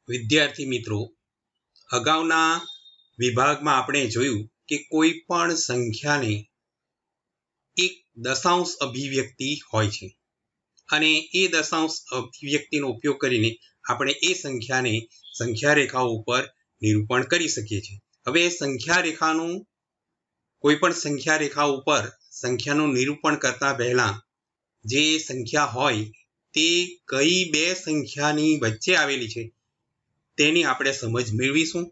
વિદ્યાર્થી મિત્રો, અગાઉના વિભાગમાં આપણે જોયું કે કોઈ પણ સંખ્યાને એક દશાંશ અભિવ્યક્તિ હોય છે અને એ દશાંશ અભિવ્યક્તિનો ઉપયોગ કરીને આપણે એ સંખ્યાને સંખ્યા રેખાઓ ઉપર નિરૂપણ કરી શકીએ છીએ. હવે સંખ્યા રેખાનું કોઈ પણ સંખ્યા રેખા ઉપર સંખ્યાનું નિરૂપણ કરતા પહેલા જે સંખ્યા હોય તે કઈ બે સંખ્યાની વચ્ચે આવેલી છે તેની આપણે સમજ મેળવીશું.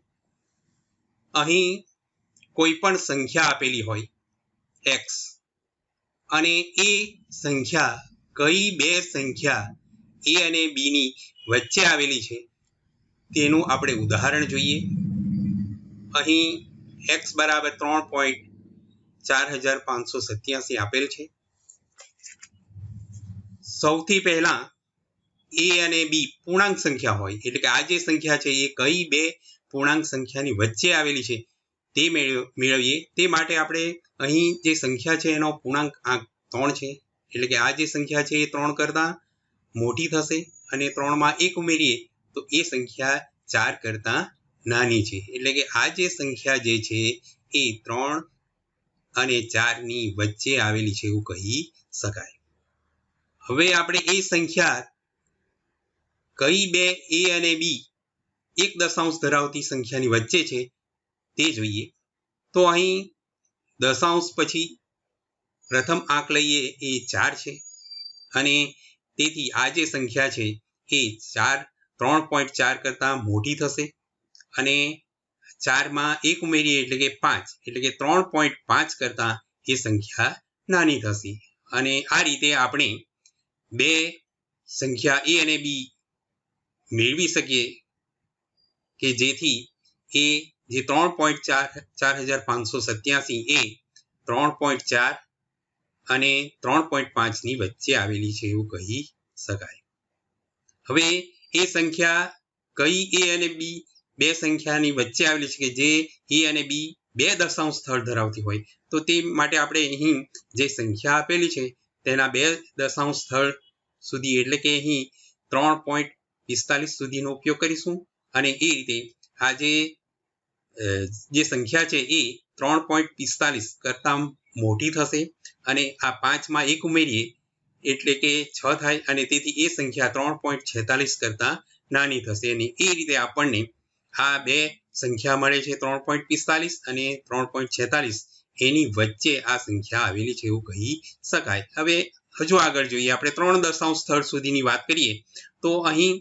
અહીં કોઈ પણ સંખ્યા આપેલી હોય x અને એ સંખ્યા કઈ બે સંખ્યા a અને b ની વચ્ચે આવેલી છે તેનું આપણે ઉદાહરણ જોઈએ. અહીં x બરાબર 3.4587 આપેલ છે. સૌથી પહેલા a અને b પૂર્ણાંક સંખ્યા હોય એટલે કે આ જે સંખ્યા છે એ કઈ બે પૂર્ણાંક સંખ્યાની વચ્ચે આવેલી છે તે મેળવીએ. તે માટે આપણે અહીં જે સંખ્યા છે એનો પૂર્ણાંક આ 3 છે એટલે કે આ જે સંખ્યા છે એ 3 કરતાં મોટી થશે અને 3માં 1 ઉમેરીએ તો એ સંખ્યા 4 કરતાં નાની છે. એટલે કે આ જે સંખ્યા જે છે એ 3 અને 4 ની વચ્ચે આવેલી છે એવું કહી શકાય. હવે આપણે એ સંખ્યા કઈ બે a અને b એક દશાંશ ધરાવતી સંખ્યાની વચ્ચે છે તે જોઈએ. તો અહીં દશાંશ પછી પ્રથમ આંક લઈએ એ 4 છે અને તેથી આ જે સંખ્યા છે એ 3.4 કરતાં મોટી થશે અને 4માં 1 ઉમેરીએ એટલે કે 5 એટલે કે 3.5 કરતાં એ સંખ્યા નાની થશે. અને આ રીતે આપણે બે સંખ્યા a અને b મેળવી શકીએ કે જેથી એ જે 3.4587 એ 3.4 અને 3.5 ની વચ્ચે આવેલી છે એવું કહી શકાય. હવે એ સંખ્યા કઈ a અને b બે સંખ્યાની વચ્ચે આવેલી છે કે જે a અને b બે દશાંશ સ્થળ ધરાવતી હોય તો તે માટે આપણે અહીં જે સંખ્યા આપેલી છે તેના બે દશાંશ સ્થળ સુધી એટલે કે અહીં 3.45 સુધીનો ઉપયોગ કરીશું અને એ રીતે આ જે સંખ્યા છે એ 3.45 કરતાં મોટી થશે અને આ 5માં 1 ઉમેરીએ એટલે કે 6 થાય અને તેથી એ સંખ્યા 3.46 કરતાં નાની થશે અને એ રીતે આપણને આ બે સંખ્યા મળે છે 3.45 અને 3.46 એની વચ્ચે આ સંખ્યા આવેલી છે એવું કહી શકાય. હવે હજુ આગળ જોઈએ આપણે 3 દશાંશ સ્થળ સુધીની વાત કરીએ તો અહીં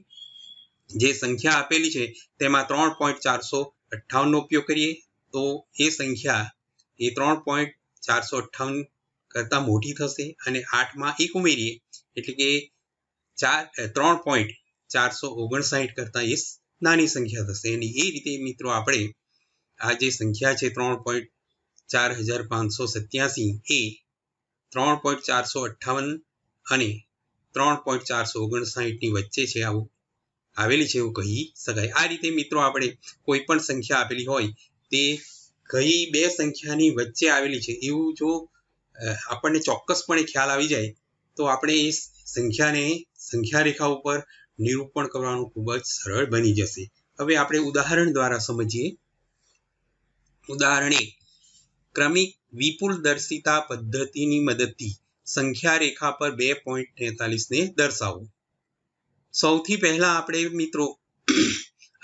જે સંખ્યા આપેલી છે તેમાં 3.458 નો ઉપયોગ કરીએ તો એ સંખ્યા એ 3.458 કરતાં મોટી થશે અને 8માં 1 ઉમેરીએ એટલે કે 3.459 કરતાં એ નાની સંખ્યા થશે. અને એ રીતે મિત્રો આપણે આ જે સંખ્યા છે 3.4587 એ 3.458 અને 3.459 ની વચ્ચે છે આવેલી છે એવું કહી શકાય. આ રીતે મિત્રો આપણે કોઈ પણ સંખ્યા આપેલી હોય તે કઈ બે સંખ્યાની વચ્ચે આવેલી છે એવું જો આપણને ચોક્કસપણે ખ્યાલ આવી જાય તો આપણે એ સંખ્યાને સંખ્યા રેખા ઉપર નિરૂપણ કરવાનું ખૂબ જ સરળ બની જશે. હવે આપણે ઉદાહરણ દ્વારા સમજીએ. ઉદાહરણ 1, ક્રમિક વિપુલ દર્શિતા પદ્ધતિની મદદથી સંખ્યા રેખા પર 2.43 ને દર્શાવો. સૌથી પહેલા આપણે મિત્રો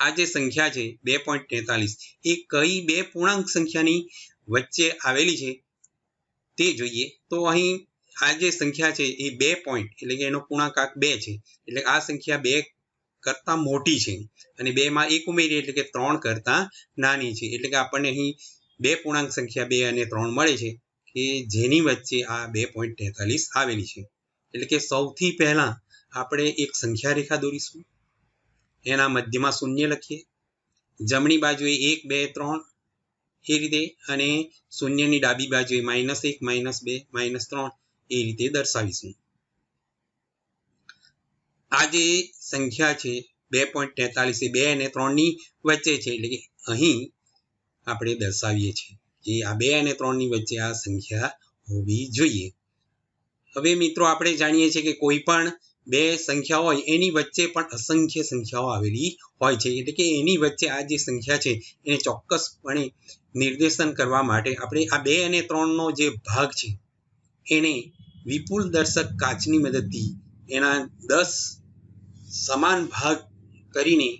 આ જે સંખ્યા છે 2.43 એ કઈ બે પૂર્ણાંક સંખ્યાની વચ્ચે આવેલી છે તે જોઈએ. તો અહીં આ જે સંખ્યા છે એ 2 પોઈન્ટ એટલે કે એનો પૂર્ણાંક 2 છે એટલે આ સંખ્યા 2 કરતાં મોટી છે અને 2માં 1 ઉમેરીએ એટલે કે 3 કરતાં નાની છે. એટલે કે આપણને અહીં બે પૂર્ણાંક સંખ્યા 2 અને 3 મળે છે કે જેની વચ્ચે આ 2.43 આવેલી છે. એટલે કે સૌથી પહેલા આપણે એક સંખ્યા રેખા દોરીશું. એના મધ્યમાં શૂન્ય લખીએ, જમણી બાજુએ 1 2 3 એ રીતે અને શૂન્યની ડાબી બાજુએ -1 -2 -3 એ રીતે દર્શાવીશું. આ જે સંખ્યા છે 2.43 એ 2 અને 3 ની વચ્ચે છે એટલે કે અહીં આપણે દર્શાવીએ છીએ કે આ 2 અને 3 ની વચ્ચે આ સંખ્યા હોવી જોઈએ. હવે મિત્રો આપણે જાણીએ છીએ કે કોઈ પણ બે સંખ્યા હોય એની વચ્ચે પણ અસંખ્ય સંખ્યાઓ આવેલી હોય છે, એટલે કે એની વચ્ચે આ જે સંખ્યા છે એને ચોક્કસપણે નિર્દેશન કરવા માટે આપણે આ 2 અને 3નો જે ભાગ છે એને વિપુલ દર્શક કાચની મદદથી એના 10 સમાન ભાગ કરીને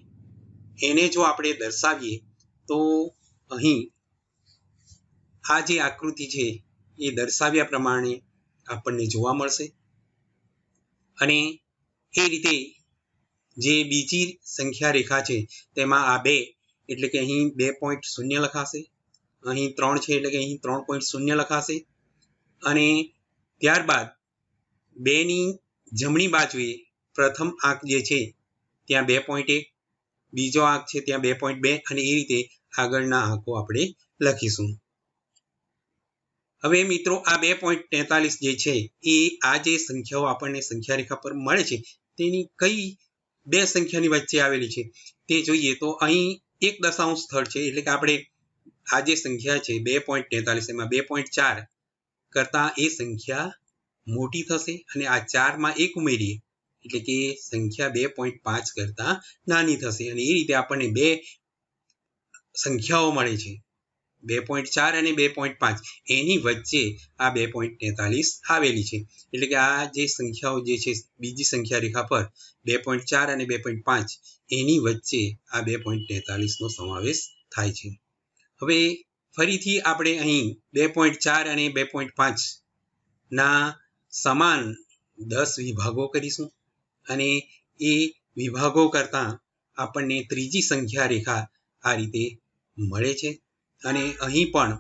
એને જો આપણે દર્શાવીએ તો અહીં આ જે આકૃતિ છે એ દર્શાવ્યા પ્રમાણે આપણને જોવા મળશે. અને એ રીતે જે બીજી સંખ્યા રેખા છે તેમાં આ 2 એટલે કે અહીં 2.0 લખાશે, અહીં 3 છે એટલે કે અહીં 3.0 લખાશે. અને ત્યારબાદ 2ની જમણી બાજુએ પ્રથમ આંક જે છે ત્યાં 2.1, બીજો આંક છે ત્યાં 2.2 અને એ રીતે આગળના આંકો આપણે લખીશું. હવે મિત્રો આ 2.43 જે છે એ આ જે સંખ્યાઓ આપણને સંખ્યા રેખા પર મળે છે તેની કઈ બે સંખ્યાની વચ્ચે આવેલી છે તે જોઈએ તો અહીં એક દશાંશ સ્થળ છે, એટલે કે આપણે આ જે સંખ્યા છે 2.43 એમાં 2.4 કરતાં એ સંખ્યા મોટી થશે અને આ 4માં 1 ઉમેરીએ એટલે કે સંખ્યા 2.5 કરતાં નાની થશે અને એ રીતે આપણને બે સંખ્યાઓ મળે છે 2.4 અને 2.5 એની વચ્ચે આ 2.43 આવેલી છે. એટલે કે આ જે સંખ્યાઓ જે છે બીજી સંખ્યા રેખા પર 2.4 અને 2.5 એની વચ્ચે આ 2.43 નો સમાવેશ થાય છે. હવે ફરીથી આપણે અહીં 2.4 અને 2.5 ના સમાન 10 વિભાગો કરીશું અને એ વિભાગો કરતાં આપણને ત્રીજી સંખ્યા રેખા આ રીતે મળે છે. અને અહીં પણ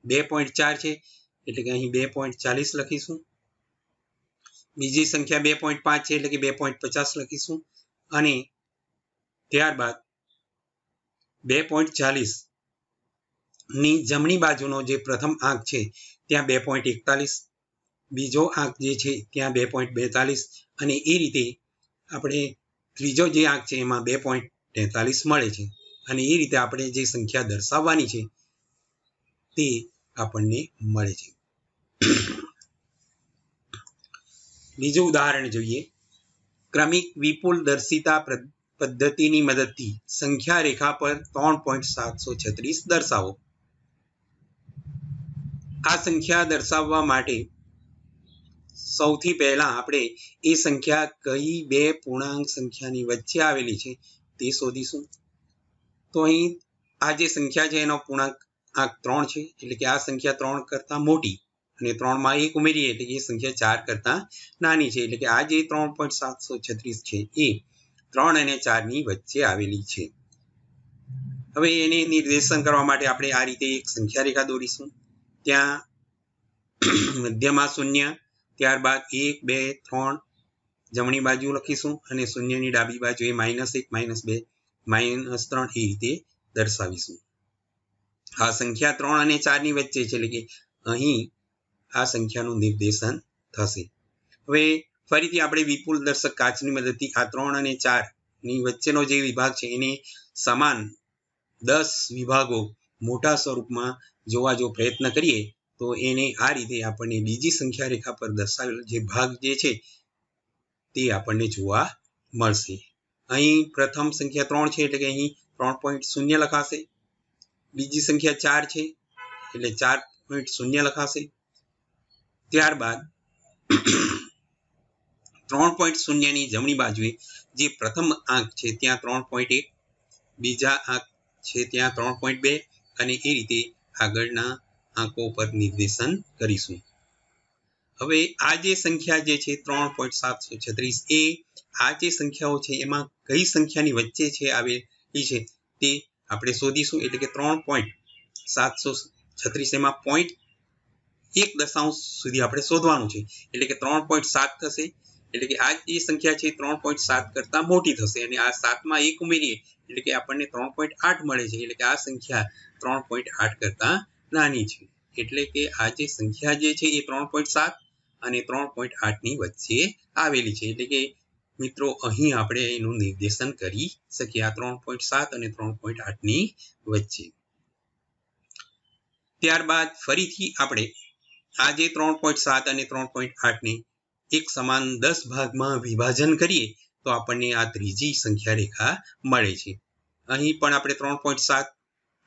2.4 છે એટલે કે અહીં 2.40 લખીશું, બીજી સંખ્યા 2.5 છે એટલે કે 2.50 લખીશું અને ત્યારબાદ 2.40 ની જમણી બાજુનો જે પ્રથમ આંક છે ત્યાં 2.41, બીજો આંક જે છે ત્યાં 2.42 અને એ રીતે આપણે ત્રીજો જે આંક છે એમાં 2.43 મળે છે અને એ રીતે આપણે જે સંખ્યા દર્શાવવાની છે તે આપણને મળે છે. બીજું ઉદાહરણ જોઈએ. ક્રમિક વિપુલ દર્શિતા પદ્ધતિની મદદથી સંખ્યા રેખા પર 3.736 દર્શાવો. આ સંખ્યા દર્શાવવા માટે સૌથી પહેલા આપણે એ સંખ્યા કઈ બે પૂર્ણાંક સંખ્યાની વચ્ચે આવેલી છે તે શોધીશું. તો અહીં આ જે સંખ્યા છે એનો પૂર્ણાંક આંક 3 છે એટલે કે આ સંખ્યા 3 કરતાં મોટી અને 3માં 1 ઉમેરીએ એટલે કે એ સંખ્યા 4 કરતાં નાની છે, એટલે કે આ જે 3.736 છે એ 3 અને 4 ની વચ્ચે આવેલી છે. હવે એને નિર્દેશન કરવા માટે આપણે આ રીતે એક સંખ્યા રેખા દોરીશું. ત્યાં મધ્યમાં 0, ત્યારબાદ 1, 2, 3 જમણી બાજુ લખીશું અને શૂન્યની ડાબી બાજુએ -1, -2, -3 એ રીતે દર્શાવીશું. આ સંખ્યા 3 અને 4 ની વચ્ચે છે એટલે કે અહીં આ સંખ્યાનું નિર્દેશન થશે. હવે ફરીથી આપણે વિપુલ દર્શક કાચની મદદથી આ 3 અને 4 ની વચ્ચેનો જે વિભાગ છે એને સમાન 10 વિભાગો મોટા સ્વરૂપમાં જોવા જો પ્રયત્ન કરીએ તો એને આ રીતે આપણને બીજી સંખ્યા રેખા પર દર્શાવેલો જે ભાગ જે છે તે આપણને જોવા મળશે. અહીં પ્રથમ સંખ્યા 3 છે એટલે કે અહીં 3.0 લખાશે, બીજી સંખ્યા 4 છે એટલે 4.0 લખાશે, ત્યારબાદ 3.0 ની જમણી બાજુએ જે પ્રથમ આંક છે ત્યાં 3.1, બીજા આંક છે ત્યાં 3.2 અને એ રીતે આગળના આંકો પર નિર્દેશન કરીશું. હવે આ જે સંખ્યા જે છે 3.736 એ આ જે સંખ્યાઓ છે એમાં કઈ સંખ્યાની વચ્ચે છે આવેલી છે તે આપણે શોધીશું. એટલે કે 3.736 એમાં પોઈન્ટ એક દશાંશ સુધી આપણે શોધવાનું છે એટલે કે 3.7 થશે. એટલે કે આ જે સંખ્યા છે 3.7 કરતાં મોટી થશે અને આ 7માં 1 ઉમેરીએ એટલે કે આપણને 3.8 મળે છે. એટલે કે આ સંખ્યા 3.8 કરતાં નાની છે. એટલે કે આ જે સંખ્યા જે છે એ 3.7 અને 3.8 ની વચ્ચે આવેલી છે. એટલે કે મિત્રો અહીં આપણે એનું નિર્દેશન કરી શકીએ આ 3.7 અને 3.8 ની વચ્ચે. ત્યારબાદ ફરીથી આપણે આ જે 3.7 અને 3.8 ની એક સમાન 10 ભાગમાં વિભાજન કરીએ તો આપણને આ ત્રીજી સંખ્યા રેખા મળે છે. અહીં પણ આપણે 3.7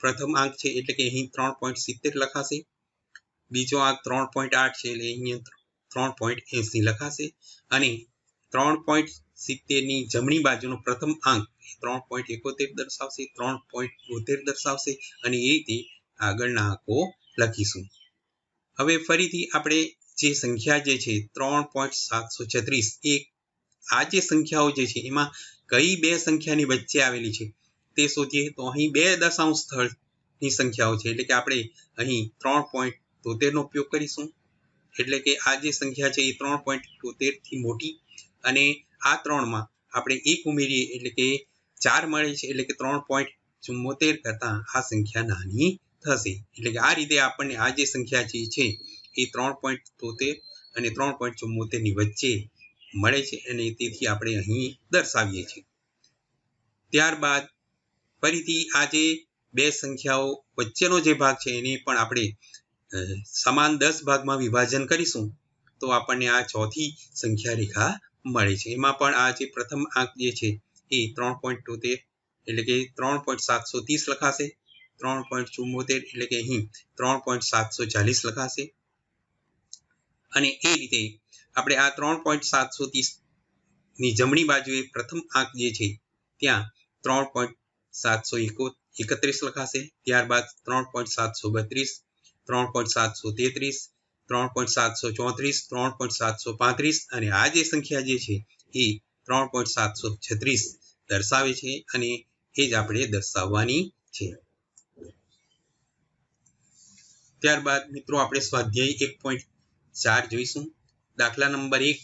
પ્રથમ આંક છે એટલે કે અહીં 3.70 લખાશે. બીજો આંક 3.8 છે એટલે અહીંયા 3.80 લખાશે અને 3.70 ની જમણી બાજુનો પ્રથમ અંક 3.71 દર્શાવશે, 3.72 દર્શાવશે અને એ રીતે આગળના આંકો લખીશું. હવે ફરીથી આપણે જે સંખ્યા જે છે 3.736 એ આ જે સંખ્યાઓ જે છે એમાં કઈ બે સંખ્યાની વચ્ચે આવેલી છે તે શોધીએ તો અહીં 2 દશાંશ સ્થળની સંખ્યાઓ છે એટલે કે આપણે અહીં 3.73 નો ઉપયોગ કરીશું. એટલે કે આ જે સંખ્યા છે એ 3.73 થી મોટી અને આ 3માં આપણે 1 ઉમેરીએ એટલે કે 4 મળે છે એટલે કે 3.74 કરતાં આ સંખ્યા નાની થશે. એટલે કે આ રીતે આપણને આ જે સંખ્યા છે એ 3.73 અને 3.74 ની વચ્ચે મળે છે અને તેથી આપણે અહીં દર્શાવીએ છીએ. ત્યારબાદ ફરીથી આ જે બે સંખ્યાઓ વચ્ચેનો જે ભાગ છે એને પણ આપણે સમાન 10 ભાગમાં વિભાજન કરીશું તો આપણને આ ચોથી સંખ્યા રેખા મળે છે. એમાં પણ આ જે પ્રથમ આંક જે છે એ 3.73 એટલે કે 3.730 લખાશે, 3.74 એટલે કે અહીં 3.740 લખાશે અને એ રીતે આપણે આ 3.730 ની જમણી બાજુએ પ્રથમ આંક જે છે ત્યાં 3.731 લખાશે. ત્યારબાદ 3.732, 3.733, 3.734, 3.735 અને આ જે સંખ્યા જે છે એ 3.736 દર્શાવે છે અને એ જ આપણે દર્શાવવાની છે. ત્યારબાદ મિત્રો આપણે સ્વાધ્યાય 1.4 જોઈશું. દાખલા નંબર 1,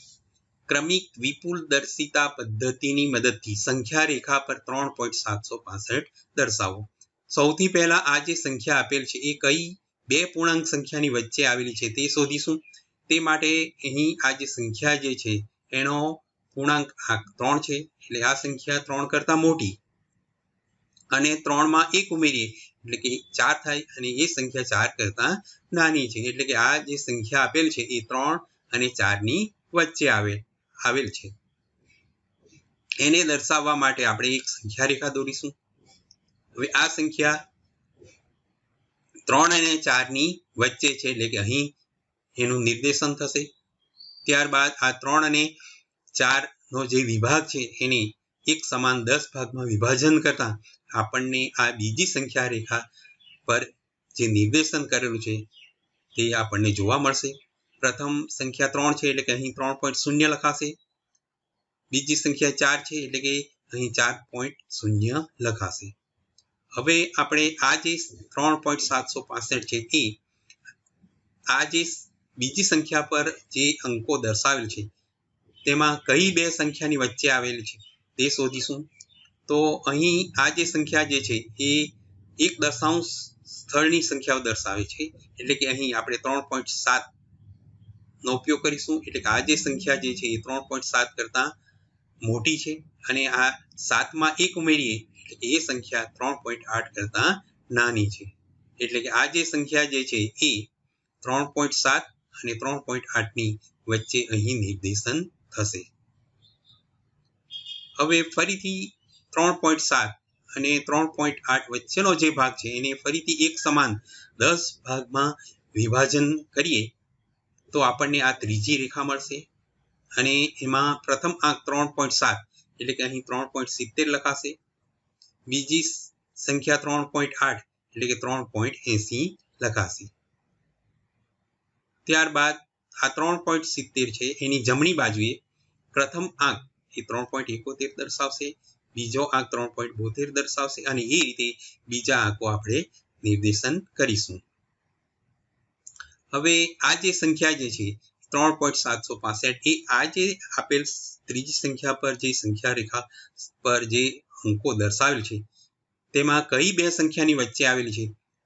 ક્રમિક વિપુલ દર્શિતા પદ્ધતિની મદદથી સંખ્યા રેખા પર 3.765 દર્શાવો. સૌથી પહેલા આ જે સંખ્યા આપેલ છે એ કઈ બે પૂર્ણાંક સંખ્યાની વચ્ચે આવેલી છે તે શોધીશું. તે માટે અહીં આ જે સંખ્યા જે છે એનો પૂર્ણાંક આંક 3 છે એટલે આ સંખ્યા 3 કરતાં મોટી અને 3માં 1 ઉમેરીએ એટલે કે 4 થાય અને એ સંખ્યા 4 કરતાં નાની છે. એટલે કે આ જે સંખ્યા આપેલ છે એ 3 અને 4 ની વચ્ચે આવેલ છે. એને દર્શાવવા માટે આપણે એક સંખ્યા રેખા દોરીશું. હવે આ સંખ્યા 3 અને 4 ની વચ્ચે છે એટલે કે અહીં એનું નિર્દેશન થશે. ત્યારબાદ આ 3 અને 4 નો જે વિભાગ છે એને એક સમાન 10 ભાગમાં વિભાજન કરતા આપણને આ બીજી સંખ્યા રેખા પર જે નિર્દેશન કરેલું છે તે આપણને જોવા મળશે. પ્રથમ સંખ્યા 3 છે એટલે કે અહીં 3.0 લખાશે. બીજી સંખ્યા 4 છે એટલે કે અહીં 4.0 લખાશે. હવે આપણે આ જે 3.765 છે એ આ જે બીજી સંખ્યા પર જે અંકો દર્શાવેલ છે તેમાં કઈ બે સંખ્યાની વચ્ચે આવેલ છે તે શોધીશું. તો અહીં આ જે સંખ્યા જે છે એ એક દશાંશ સ્થળની સંખ્યાઓ દર્શાવે છે એટલે કે અહીં આપણે 3.7 નો ઉપયોગ કરીશું. એટલે કે આ જે સંખ્યા જે છે એ 3.7 કરતાં મોટી છે અને આ 7માં 1 ઉમેરીએ એટલે કે એ સંખ્યા 3.8 કરતાં નાની છે. એટલે કે આ જે સંખ્યા જે છે એ 3.7 અને 3.8 ની વચ્ચે અહીં નિર્દેશન થશે. હવે ફરીથી 3.7 અને 3.8 વચ્ચેનો જે ભાગ છે એને ફરીથી એક સમાન 10 ભાગમાં વિભાજન કરીએ તો આપણને આ ત્રીજી રેખા મળશે અને એમાં પ્રથમ આંક 3.7 એટલે કે અહીં 3.70 લખાશે. બીજી સંખ્યા 3.8 એટલે કે 3.80 લખાશે. ત્યારબાદ આ 3.70 છે એની જમણી બાજુએ પ્રથમ આંક એ 3.71 દર્શાવશે, બીજો આંક 3.72 દર્શાવશે અને એ રીતે બીજા આંકો આપણે નિર્દેશન કરીશું. હવે આ જે સંખ્યા જે છે 3.765 એ આ જે આપેલ ત્રીજી સંખ્યા પર જે સંખ્યા રેખા પર જે અંકો દર્શાવેલ છે તેમાં કઈ બે સંખ્યાની વચ્ચે આવેલી છે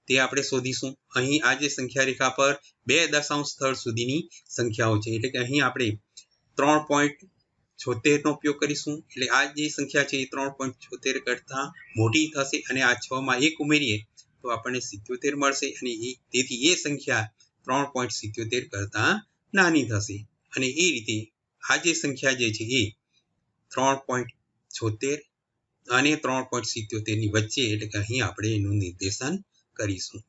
તે આપણે શોધીશું. અહીં આ જે સંખ્યા રેખા પર 2 દશાંશ સ્થળ સુધીની સંખ્યાઓ છે એટલે કે અહીં આપણે 3.76 નો ઉપયોગ કરીશું. એટલે આ જે સંખ્યા છે એ 3.76 કરતાં મોટી થશે અને આ 6માં 1 ઉમેરીએ તો આપણને 77 મળશે અને તેથી એ સંખ્યા 3.77 કરતાં નાની થશે અને એ રીતે આ જે સંખ્યા જે છે એ 3.76 અને 3.77 ની વચ્ચે, એટલે કે અહીં આપણે એનું નિર્દેશન કરીશું.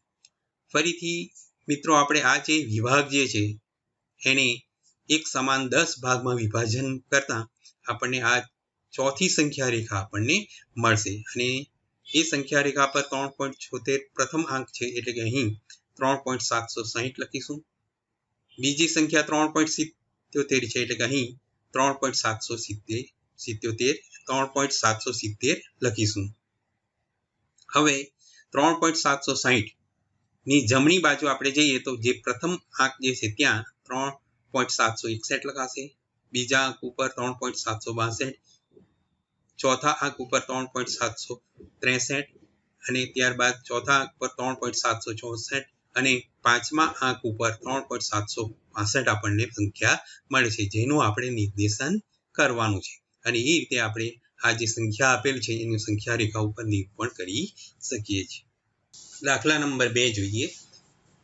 ફરીથી મિત્રો આપણે આ જે વિભાગ જે છે એને એક સમાન 10 ભાગમાં વિભાજન કરતા આપણને આ ચોથી સંખ્યા રેખા આપણને મળશે. અને એ સંખ્યા રેખા પર 3.76 પ્રથમ અંક છે, એટલે કે અહીં 3.760 લખીશું. બીજી સંખ્યા 3.77 છે, એટલે કે અહીં 3.770 લખીશું. હવે 3.760 ની જમણી બાજુ આપણે જઈએ તો જે પ્રથમ આંક જે છે ત્યાં 3.761 લખાશે. બીજા આંક ઉપર 3.762, ચોથા આંક ઉપર 3.763 અને ત્યારબાદ ચોથા આંક પર 3.764 અને પાંચમા આંક ઉપર 3.762 આપણને સંખ્યા મળે છે, જેનું આપણે નિર્દેશન કરવાનું છે. અને એ રીતે આપણે આ જે સંખ્યા આપેલ છે એની સંખ્યા રેખા ઉપર નિરૂપણ કરી શકીએ છીએ. દાખલા નંબર 2 જોઈએ.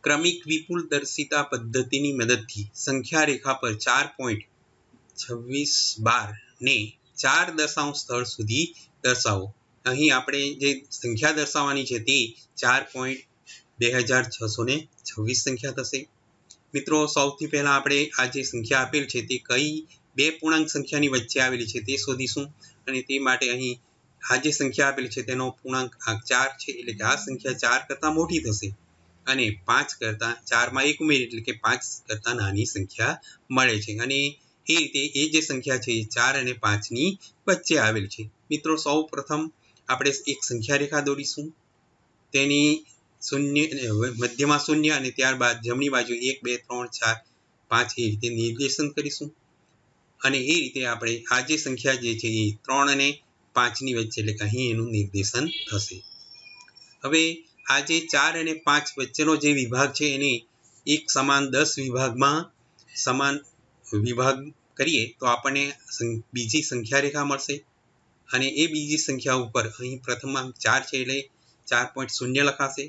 ક્રમિક વિપુલદર્શિતા પદ્ધતિની મદદથી સંખ્યા રેખા પર 4.2612 ને 4 દશાંશ સ્થળ સુધી દર્શાવો. અહીં આપણે જે સંખ્યા દર્શાવવાની છે તે 4.2626 સંખ્યા થશે. મિત્રો સૌથી પહેલા આપણે આ જે સંખ્યા આપેલ છે તે કઈ બે પૂર્ણાંક સંખ્યાની વચ્ચે આવેલી છે તે શોધીશું. અને તે માટે અહીં આ જે સંખ્યા આપેલી છે તેનો પૂર્ણાંક આંક 4 છે, એટલે કે આ સંખ્યા 4 કરતાં મોટી થશે અને 5 કરતાં 4માં 1 ઉમેરી એટલે કે 5 કરતાં નાની સંખ્યા મળે છે. અને એ રીતે એ જે સંખ્યા છે એ 4 અને 5ની વચ્ચે આવેલ છે. મિત્રો સૌ પ્રથમ આપણે એક સંખ્યા રેખા દોરીશું. તેની મધ્યમાં 0 અને ત્યારબાદ જમણી બાજુ 1, 2, 3, 4, 5 એ રીતે નિર્દેશન કરીશું. અને એ રીતે આપણે આ જે સંખ્યા જે છે એ 3 અને 5ની વચ્ચે, એટલે કે અહીં એનું નિર્દેશન થશે. હવે આ જે 4 અને 5 વચ્ચેનો જે વિભાગ છે એને એક સમાન 10 વિભાગમાં સમાન વિભાગ કરીએ તો આપણને બીજી સંખ્યા રેખા મળશે. અને એ બીજી સંખ્યા ઉપર અહીં પ્રથમ અંક 4 છે એટલે 4.0 લખાશે.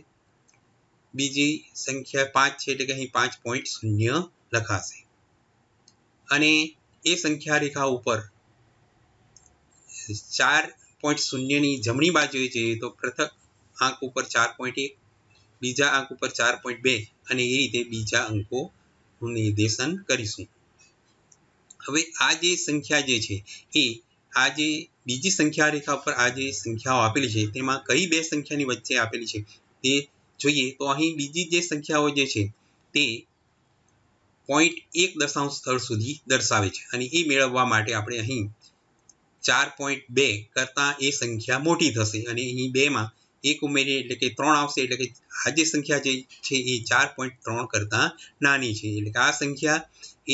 બીજી સંખ્યા 5 છે એટલે કે અહીં 5.0 લખાશે. અને એ સંખ્યા રેખા ઉપર 4.0 ની જમણી બાજુએ જઈએ તો પ્રથમ આંક ઉપર 4.1, બીજા આંક ઉપર 4.2 અને એ રીતે બીજા અંકોનું નિર્દેશન કરીશું. હવે આ જે સંખ્યા જે છે એ આ જે બીજી સંખ્યા રેખા પર આ જે સંખ્યાઓ આપેલી છે તેમાં કઈ બે સંખ્યાની વચ્ચે આપેલી છે તે જોઈએ. તો અહીં બીજી જે સંખ્યાઓ જે છે તે 0.1 દશાંશ સ્થળ સુધી દર્શાવે છે. અને એ મેળવવા માટે આપણે અહીં 4.2 કરતાં એ સંખ્યા મોટી થશે અને અહીં 2માં 1 ઉમેરીએ એટલે કે 3 આવશે. એટલે કે આ જે સંખ્યા જે છે એ 4.3 કરતાં નાની છે. એટલે કે આ સંખ્યા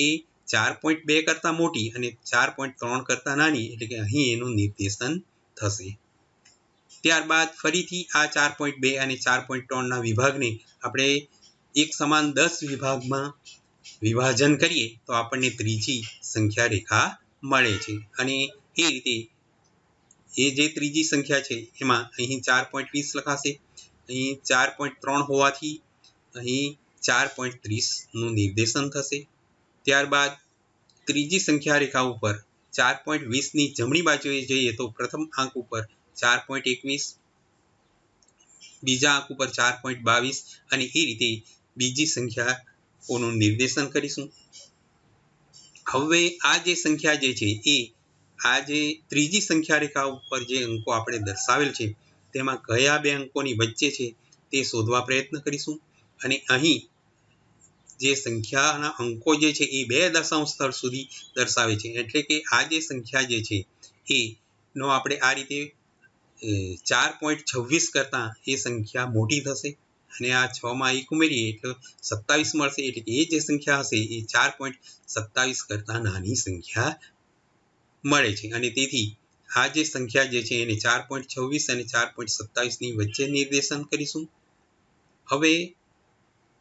એ 4.2 કરતાં મોટી અને 4.3 કરતાં નાની, એટલે કે અહીં એનું નિર્દેશન થશે. ત્યારબાદ ફરીથી આ 4.2 અને 4.3ના વિભાગને આપણે એક સમાન 10 વિભાગમાં વિભાજન કરીએ તો આપણને ત્રીજી સંખ્યા રેખા મળે છે. અને એ રીતે એ જે ત્રીજી સંખ્યા છે એમાં અહીં 4.20 લખાશે. અહીં 4.3 હોવાથી અહીં 4.30નું નિર્દેશન થશે. ત્યારબાદ ત્રીજી સંખ્યા રેખા ઉપર 4.20ની જમણી બાજુએ જઈએ તો પ્રથમ આંક ઉપર 4.21, બીજા આંક ઉપર 4.22 અને એ રીતે બીજી સંખ્યાઓનું નિર્દેશન કરીશું. હવે આ જે સંખ્યા જે છે એ આ જે ત્રીજી સંખ્યા રેખા ઉપર જે અંકો આપણે દર્શાવેલ છે તેમાં કયા બે અંકોની વચ્ચે છે તે શોધવા પ્રયત્ન કરીશું. અને અહીં જે સંખ્યાના અંકો જે છે એ 2 દશાંશ સ્થળ સુધી દર્શાવે છે. એટલે કે આ જે સંખ્યા જે છે એનો આપણે આ રીતે 4.26 કરતાં એ સંખ્યા મોટી થશે. અને આ 6માં 1 ઉમેરીએ એટલે 27 મળશે. એટલે કે એ જે સંખ્યા હશે એ 4.27 કરતાં નાની સંખ્યા મળે છે. અને તેથી આ જે સંખ્યા જે છે એને 4.26 અને 4.27ની વચ્ચે નિર્દેશન કરીશું. હવે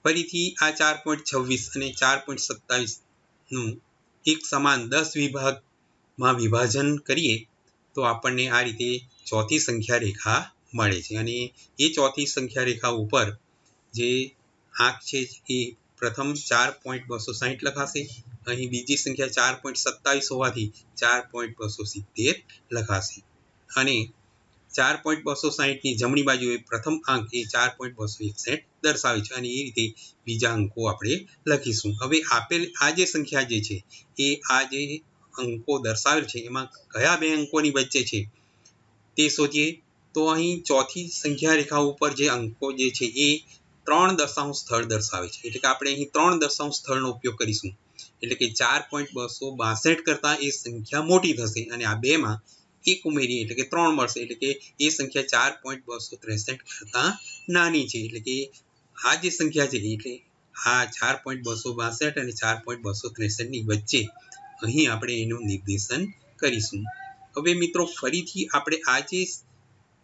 ફરીથી આ 4.26 અને 4.27નું એક સમાન 10 વિભાગમાં વિભાજન કરીએ તો આપણને આ રીતે ચોથી સંખ્યા રેખા મળે છે. અને એ ચોથી સંખ્યા રેખા ઉપર જે આંક છે એ પ્રથમ 4.260 લખાશે. અહીં બીજી સંખ્યા 4.27 હોવાથી 4.270 લખાશે અને 4.260ની જમણી બાજુએ પ્રથમ અંક એ 4.261 દર્શાવે છે અને એ રીતે બીજા અંકો આપણે લખીશું. હવે આપેલ આ જે સંખ્યા જે છે એ આ જે અંકો દર્શાવેલ છે એમાં કયા બે અંકોની વચ્ચે છે તે શોધીએ. તો અહીં ચોથી સંખ્યા રેખા ઉપર જે અંકો જે છે એ 3 દશાંશ સ્થળ દર્શાવે છે, એટલે કે આપણે અહીં 3 દશાંશ સ્થળનો ઉપયોગ કરીશું. એટલે કે 4.262 કરતાં એ સંખ્યા મોટી થશે અને આ બેમાં એક ઉમેરીએ એટલે કે 3 મળશે, એટલે કે એ સંખ્યા 4.263 કરતાં નાની છે. એટલે કે આ જે સંખ્યા છે એટલે આ 4.262 અને 4.263ની વચ્ચે અહીં આપણે એનું નિર્દેશન કરીશું. હવે મિત્રો ફરીથી આપણે આ જે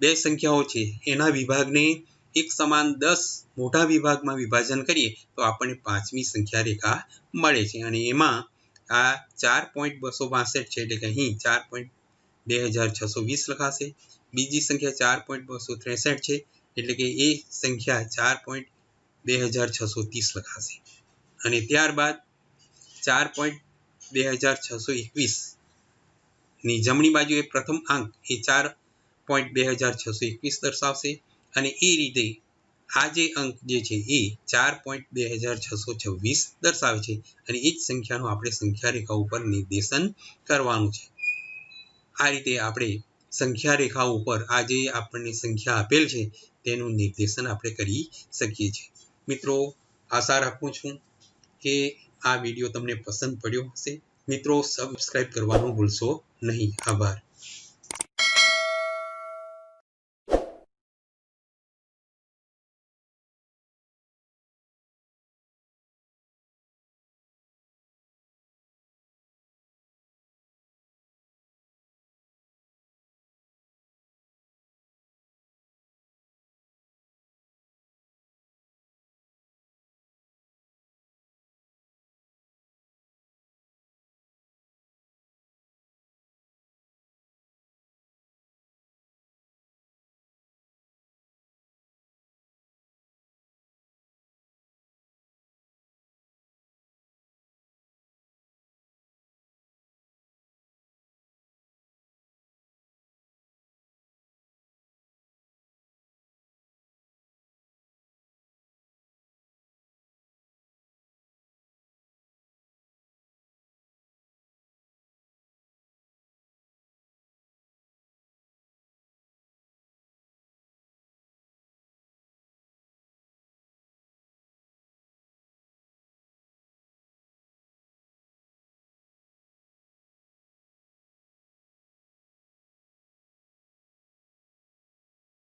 બે સંખ્યાઓ છે એના વિભાગને એક સમાન 10 મોટા વિભાગમાં વિભાજન કરીએ તો આપણને પાંચમી સંખ્યા રેખા મળે છે અને એમાં આ 4.262 છે, એટલે કે અહીં 4.2620 લખાશે. બીજી સંખ્યા 4.263 છે, એટલે કે એ સંખ્યા 4.2630 લખાશે અને ત્યારબાદ 4.2621 ની જમણી બાજુએ પ્રથમ અંક એ 4.2621 દર્શાવશે અને એ રીતે આ જે અંક જે છે એ 4.2626 દર્શાવે છે અને એ જ સંખ્યાનું આપણે સંખ્યા રેખા ઉપર નિર્દેશન કરવાનું છે. આ રીતે આપણે સંખ્યા રેખા ઉપર આ જે આપણને સંખ્યા આપેલ છે તેનું નિર્દેશન આપણે કરી શકીએ છીએ. મિત્રો, આશા રાખું છું કે આ વિડીયો તમને પસંદ પડ્યો હશે. મિત્રો, સબસ્ક્રાઇબ કરવાનું ભૂલશો નહીં. આભાર.